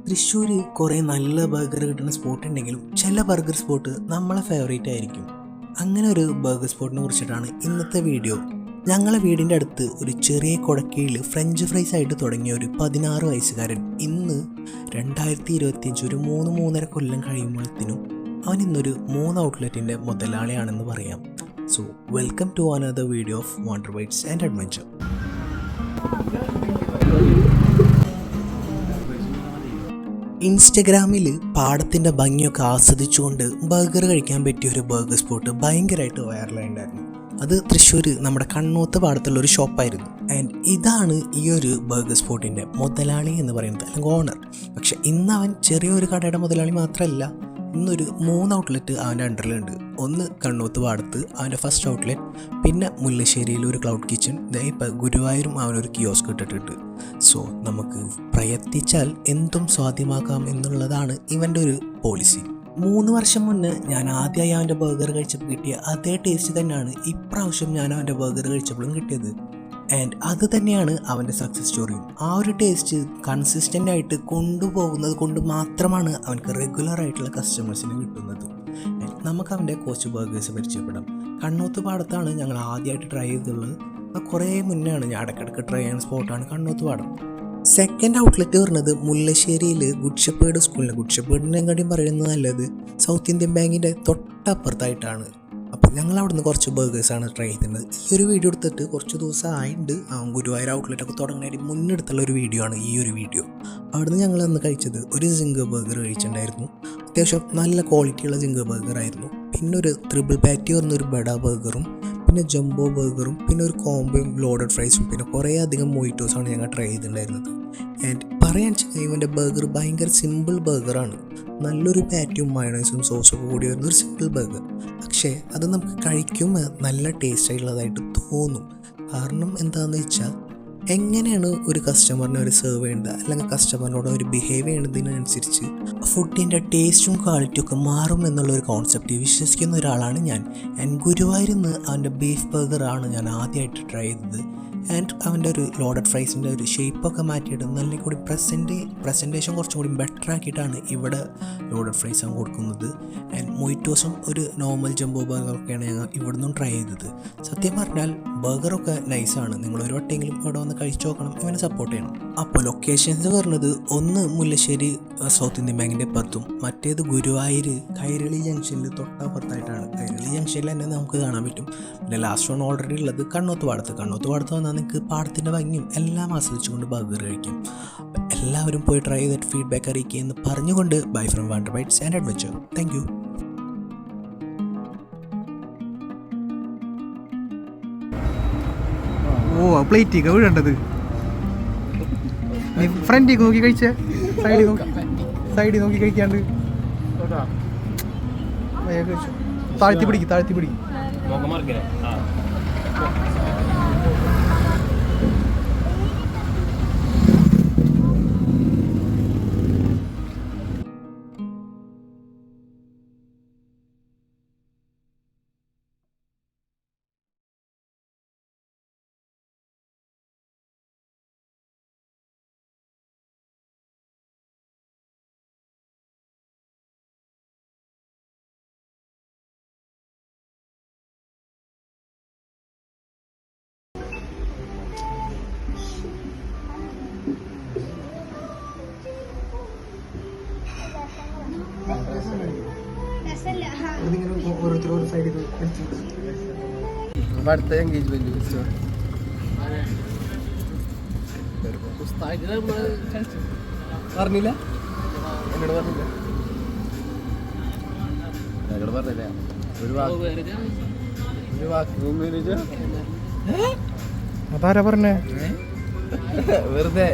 തൃശ്ശൂർ കുറേ നല്ല ബർഗർ കിട്ടുന്ന സ്പോട്ട് ഉണ്ടെങ്കിലും ചില ബർഗർ സ്പോട്ട് നമ്മളെ ഫേവറേറ്റ് ആയിരിക്കും. അങ്ങനെ ഒരു ബർഗർ സ്പോട്ടിനെ കുറിച്ചിട്ടാണ് ഇന്നത്തെ വീഡിയോ. ഞങ്ങളെ വീടിൻ്റെ അടുത്ത് ഒരു ചെറിയ കൊടക്കയിൽ ഫ്രഞ്ച് ഫ്രൈസ് ആയിട്ട് തുടങ്ങിയ ഒരു 16 വയസ്സുകാരൻ ഇന്ന് 2025 ഒരു 3-3.5 കൊല്ലം കഴിയുമ്പോഴത്തേനും അവൻ ഇന്നൊരു 3 ഔട്ട്ലെറ്റിൻ്റെ മുതലാളിയാണെന്ന് പറയാം. So welcome to another video of Wonder bytes and adventure. ഇൻസ്റ്റഗ്രാമിൽ പാടത്തിൻ്റെ ഭംഗിയൊക്കെ ആസ്വദിച്ചുകൊണ്ട് ബർഗർ കഴിക്കാൻ പറ്റിയ ഒരു ബർഗർ സ്പോട്ട് ഭയങ്കരമായിട്ട് വൈറലായിട്ടുണ്ടായിരുന്നു. അത് തൃശ്ശൂർ നമ്മുടെ കണ്ണൂത്ത് പാടത്തുള്ള ഒരു ഷോപ്പായിരുന്നു. ആൻഡ് ഇതാണ് ഈ ഒരു ബർഗർ സ്പോട്ടിൻ്റെ മുതലാളി എന്ന് പറയുന്നത്, അല്ലെങ്കിൽ ഓണർ. പക്ഷെ ഇന്ന് അവൻ ചെറിയൊരു കടയുടെ മുതലാളി മാത്രമല്ല, ഇന്നൊരു 3 ഔട്ട്ലെറ്റ് അവൻ്റെ അണ്ടറിലുണ്ട്. ഒന്ന് കണ്ണൂത്ത് പാടത്ത് അവൻ്റെ ഫസ്റ്റ് ഔട്ട്ലെറ്റ്, പിന്നെ മുല്ലശ്ശേരിയിൽ ഒരു ക്ലൗഡ് കിച്ചൺ, ഇപ്പം ഗുരുവായൂരും അവനൊരു കിയോസ്ക് ഇട്ടിട്ടുണ്ട്. സോ നമുക്ക് പ്രയത്നിച്ചാൽ എന്തും സാധ്യമാക്കാം എന്നുള്ളതാണ് ഇവൻ്റെ ഒരു പോളിസി. 3 വർഷം മുന്നേ ഞാൻ ആദ്യമായി അവൻ്റെ ബർഗർ കഴിച്ചപ്പോൾ കിട്ടിയ അതേ ടേസ്റ്റ് തന്നെയാണ് ഇപ്രാവശ്യം ഞാൻ അവൻ്റെ ബർഗർ കഴിച്ചപ്പോഴും കിട്ടിയത്. ആൻഡ് അത് തന്നെയാണ് അവൻ്റെ സക്സസ് സ്റ്റോറിയും. ആ ഒരു ടേസ്റ്റ് കൺസിസ്റ്റൻ്റ് ആയിട്ട് കൊണ്ടുപോകുന്നത് കൊണ്ട് മാത്രമാണ് അവനക്ക് റെഗുലർ ആയിട്ടുള്ള കസ്റ്റമേഴ്സിന് കിട്ടുന്നത്. നമുക്ക് അവൻ്റെ കുറച്ച് ബർഗേഴ്സ് പരിചയപ്പെടാം. കണ്ണൂത്ത് പാടത്താണ് ഞങ്ങൾ ആദ്യമായിട്ട് ട്രൈ ചെയ്തിട്ടുള്ളത്. കുറേ മുന്നെയാണ് ഞാൻ ഇടയ്ക്കിടയ്ക്ക് ട്രൈ ചെയ്യുന്ന സ്പോട്ടാണ് കണ്ണൂത്ത് പാടം. സെക്കൻഡ് ഔട്ട്ലെറ്റ് പറഞ്ഞത് മുല്ലശ്ശേരിയിൽ ഗുഡ് ഷെപ്പേർഡ് സ്കൂളിൽ, ഗുഡ് ഷെപ്പേർഡിനെക്കാട്ടിയും പറയുന്നത് നല്ലത് സൗത്ത് ഇന്ത്യൻ ബാങ്കിൻ്റെ തൊട്ടപ്പുറത്തായിട്ടാണ്. അപ്പോൾ ഞങ്ങൾ അവിടുന്ന് കുറച്ച് ബർഗേഴ്സാണ് ട്രൈ ചെയ്തിരുന്നത്. ഈ ഒരു വീഡിയോ എടുത്തിട്ട് കുറച്ച് ദിവസം ആയിട്ട് ഗുരുവായൂർ ഔട്ട്ലെറ്റൊക്കെ തുടങ്ങുന്നതിന് മുന്നെടുത്തുള്ള ഒരു വീഡിയോ ആണ് ഈ ഒരു വീഡിയോ. അവിടുന്ന് ഞങ്ങൾ അന്ന് കഴിച്ചത് ഒരു സിംഗർ ബർഗർ കഴിച്ചിട്ടുണ്ടായിരുന്നു. അത്യാവശ്യം നല്ല ക്വാളിറ്റിയുള്ള സിംഗർ ബർഗർ ആയിരുന്നു. പിന്നെ ഒരു ത്രിബിൾ പാറ്റി പറഞ്ഞൊരു ബഡ ബർഗറും, പിന്നെ ജംബോ ബർഗറും, പിന്നെ ഒരു കോംബോയും ലോഡഡ് ഫ്രൈസും, പിന്നെ കുറേ അധികം മൊയ്റ്റോസാണ് ഞങ്ങൾ ട്രൈ ചെയ്തിട്ടുണ്ടായിരുന്നത്. ആൻഡ് പറയാൻ വെച്ചാൽ ഇവൻ്റെ ബർഗർ ഭയങ്കര സിമ്പിൾ ബർഗറാണ്. നല്ലൊരു പാറ്റിയും മയോണൈസും സോസൊക്കെ കൂടി വരുന്ന ഒരു സിമ്പിൾ ബർഗർ. പക്ഷേ അത് നമുക്ക് കഴിക്കുമ്പോൾ നല്ല ടേസ്റ്റ് ആയിട്ടുള്ളതായിട്ട് തോന്നും. കാരണം എന്താണെന്ന് വെച്ചാൽ എങ്ങനെയാണ് ഒരു കസ്റ്റമറിനെ ഒരു സെർവ് ചെയ്യേണ്ടത്, അല്ലെങ്കിൽ കസ്റ്റമറിനോട് ഒരു ബിഹേവ് ചെയ്യുന്നതിനനുസരിച്ച് ഫുഡിൻ്റെ ടേസ്റ്റും ക്വാളിറ്റിയും ഒക്കെ മാറും എന്നുള്ളൊരു കോൺസെപ്റ്റ് വിശ്വസിക്കുന്ന ഒരാളാണ് ഞാൻ. ആൻഡ് ഗുരുവായൂരിൽ നിന്ന് അവൻ്റെ ബീഫ് ബർഗറാണ് ഞാൻ ആദ്യമായിട്ട് ട്രൈ ചെയ്തത്. ആൻഡ് അവൻ്റെ ഒരു ലോഡഡ് ഫ്രൈസിൻ്റെ ഒരു ഷേപ്പൊക്കെ മാറ്റിയിട്ട് നല്ല കൂടി പ്രസൻറ്റേഷൻ കുറച്ചും കൂടി ബെറ്റർ ആക്കിയിട്ടാണ് ഇവിടെ ലോഡഡ് ഫ്രൈസ് അവൻ കൊടുക്കുന്നത്. ആൻഡ് മൊയ്റ്റോസും ഒരു നോർമൽ ജംബോ ബർഗറൊക്കെയാണ് ഞങ്ങൾ ഇവിടെ നിന്നും ട്രൈ ചെയ്തത്. സത്യം പറഞ്ഞാൽ ബർഗറൊക്കെ നൈസാണ്. നിങ്ങൾ ഒരു വട്ടെങ്കിലും ഇവിടെ വന്ന് കഴിച്ചു നോക്കണം, ഇവനെ സപ്പോർട്ട് ചെയ്യണം. അപ്പോൾ ലൊക്കേഷൻസ് പറഞ്ഞത് ഒന്ന് മുല്ലശ്ശേരി സൗത്ത് ഇന്ത്യൻ ബാങ്കിൻ്റെ അപ്പുറത്തും, മറ്റേത് ഗുരുവായൂർ കൈരളി ജംഗ്ഷനിൽ തൊട്ടപ്പുറത്തായിട്ടാണ്. കൈരളി ജംഗ്ഷനിൽ തന്നെ നമുക്ക് കാണാൻ പറ്റും. പിന്നെ ലാസ്റ്റ് വൺ ഓൾറെഡി ഉള്ളത് കണ്ണൂത്ത് പാടത്ത് വന്നാൽ നിങ്ങൾക്ക് പാടത്തിൻ്റെ ഭംഗിയും എല്ലാം ആസ്വദിച്ചുകൊണ്ട് ബർഗർ കഴിക്കും. എല്ലാവരും പോയി ട്രൈ ചെയ്തിട്ട് ഫീഡ്ബാക്ക് അറിയിക്കുക എന്ന് പറഞ്ഞുകൊണ്ട് bye from Wonder bytes and adventure. Thank you. ഓ പ്ലേറ്റൊക്കെ വീഴേണ്ടത് ഫ്രണ്ടിലേക്ക് നോക്കി കഴിച്ചേ, സൈഡിൽ നോക്കി കഴിക്കാണ്ട് താഴ്ത്തി പിടിക്കും. ഓരോരുത്തരും സൈഡിൽ അടുത്ത എൻഗേജ്മെന്റ് പറഞ്ഞില്ല, എന്നോട് പറഞ്ഞില്ല ഒരു വാക്ക് അതാരാ പറഞ്ഞേ വെറുതെ.